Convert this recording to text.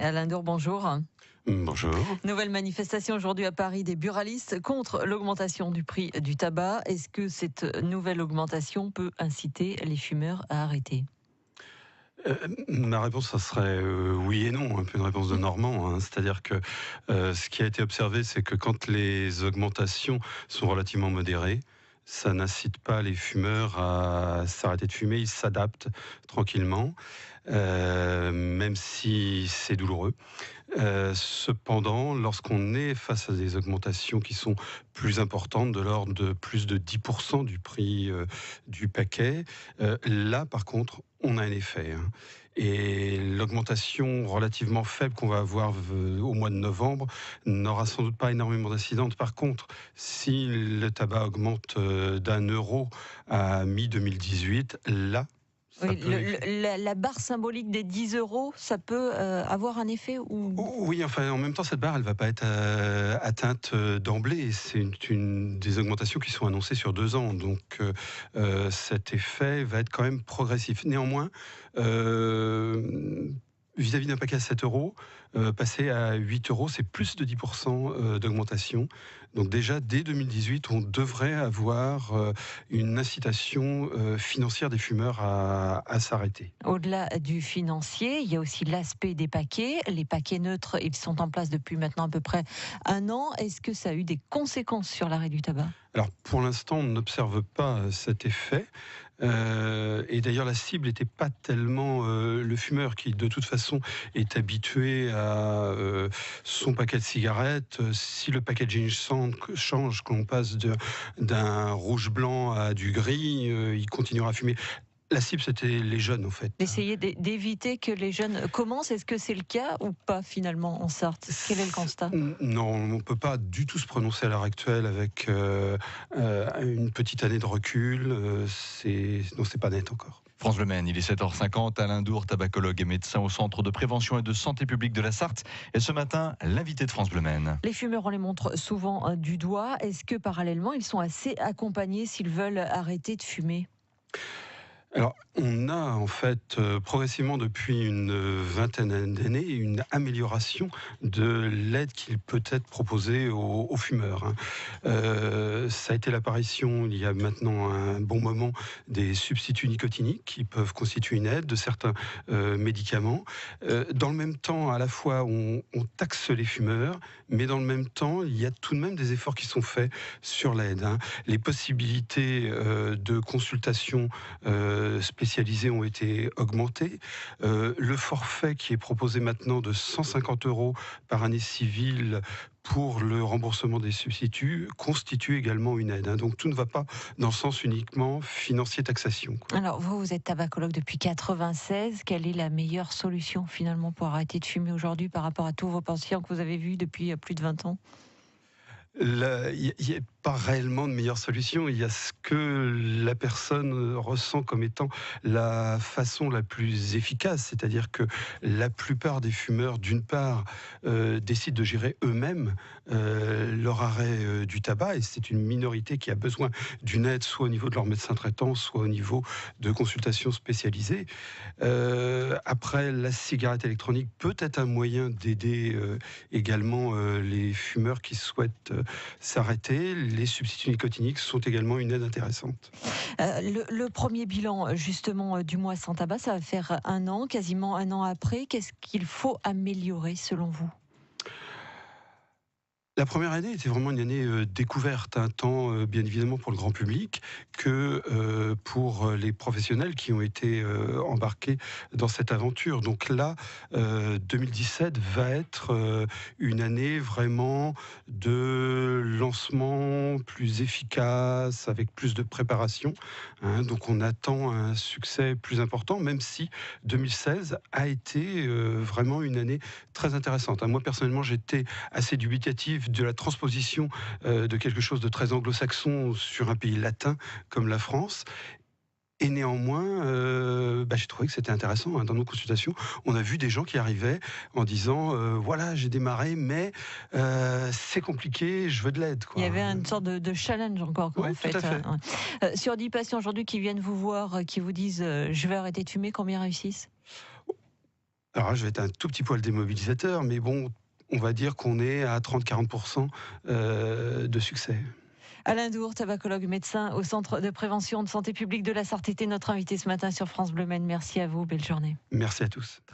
Alain Dour, bonjour. Bonjour. Nouvelle manifestation aujourd'hui à Paris des buralistes contre l'augmentation du prix du tabac. Est-ce que cette nouvelle augmentation peut inciter les fumeurs à arrêter ? Ma réponse, ça serait oui et non, un peu une réponse de Normand. C'est-à-dire que ce qui a été observé, c'est que quand les augmentations sont relativement modérées, ça n'incite pas les fumeurs à s'arrêter de fumer, ils s'adaptent tranquillement, même si c'est douloureux. Cependant, lorsqu'on est face à des augmentations qui sont plus importantes, de l'ordre de plus de 10% du prix du paquet, là par contre, on a un effet. Et l'augmentation relativement faible qu'on va avoir au mois de novembre n'aura sans doute pas énormément d'incidence. Par contre, si le tabac augmente d'1 € à mi-2018, là, ça Oui, peut... la barre symbolique des 10 €, ça peut avoir un effet ou... Oui, enfin, en même temps, cette barre, elle va pas être atteinte d'emblée. C'est une des augmentations qui sont annoncées sur 2 ans. Donc, cet effet va être quand même progressif. Néanmoins, vis-à-vis d'un paquet à 7 €, passer à 8 €, c'est plus de 10% d'augmentation. Donc déjà, dès 2018, on devrait avoir une incitation financière des fumeurs à s'arrêter. Au-delà du financier, il y a aussi l'aspect des paquets. Les paquets neutres, ils sont en place depuis maintenant à peu près 1 an. Est-ce que ça a eu des conséquences sur l'arrêt du tabac ? Alors pour l'instant, on n'observe pas cet effet. Et d'ailleurs, la cible n'était pas tellement le fumeur qui, de toute façon, est habitué à son paquet de cigarettes. Si le packaging change, qu'on passe d'un rouge-blanc à du gris, il continuera à fumer. La cible, c'était les jeunes, en fait. D'essayer d'éviter que les jeunes commencent. Est-ce que c'est le cas ou pas finalement en Sarthe ? Quel est le constat ? Non, on ne peut pas du tout se prononcer à l'heure actuelle avec une petite année de recul. Non, c'est pas net encore. France Bleu Maine, il est 7h50. Alain Dour, tabacologue et médecin au Centre de prévention et de santé publique de la Sarthe. Et ce matin, l'invité de France Bleu Maine. Les fumeurs, on les montre souvent du doigt. Est-ce que parallèlement, ils sont assez accompagnés s'ils veulent arrêter de fumer ? Alors, on a en fait progressivement depuis une vingtaine d'années une amélioration de l'aide qu'il peut être proposée aux fumeurs. Ça a été l'apparition, il y a maintenant un bon moment, des substituts nicotiniques qui peuvent constituer une aide, de certains médicaments. Dans le même temps, à la fois, on taxe les fumeurs, mais dans le même temps, il y a tout de même des efforts qui sont faits sur l'aide. Les possibilités de consultation spécialisés ont été augmentés. Le forfait qui est proposé maintenant de 150 € par année civile pour le remboursement des substituts constitue également une aide. Donc tout ne va pas dans le sens uniquement financier taxation. Alors vous êtes tabacologue depuis 96. Quelle est la meilleure solution finalement pour arrêter de fumer aujourd'hui par rapport à tous vos patients que vous avez vus depuis plus de 20 ans ? Il n'y a pas réellement de meilleure solution. Il y a ce que la personne ressent comme étant la façon la plus efficace. C'est-à-dire que la plupart des fumeurs, d'une part, décident de gérer eux-mêmes leur arrêt du tabac. Et c'est une minorité qui a besoin d'une aide, soit au niveau de leur médecin traitant, soit au niveau de consultations spécialisées. Après, la cigarette électronique peut être un moyen d'aider également les fumeurs qui souhaitent s'arrêter. Les substituts nicotiniques sont également une aide intéressante. Le premier bilan justement du mois sans tabac, ça va faire 1 an, quasiment 1 an après. Qu'est-ce qu'il faut améliorer selon vous ? La première année était vraiment une année découverte, tant bien évidemment pour le grand public que pour les professionnels qui ont été embarqués dans cette aventure. Donc là, 2017 va être une année vraiment de lancement plus efficace, avec plus de préparation. Donc on attend un succès plus important, même si 2016 a été vraiment une année très intéressante. Moi personnellement, j'étais assez dubitatif de la transposition de quelque chose de très anglo-saxon sur un pays latin comme la France. Et néanmoins, j'ai trouvé que c'était intéressant. Dans nos consultations, on a vu des gens qui arrivaient en disant voilà, j'ai démarré, mais c'est compliqué, je veux de l'aide. Il y avait une sorte de challenge encore. Oui, tout à fait. Sur 10 patients aujourd'hui qui viennent vous voir, qui vous disent je vais arrêter de fumer, combien réussissent ? Alors là, je vais être un tout petit poil démobilisateur, mais bon, on va dire qu'on est à 30-40% de succès. Alain Dour, tabacologue médecin au Centre de prévention de santé publique de la Sarthe, était notre invité ce matin sur France Bleu Maine. Merci à vous, belle journée. Merci à tous.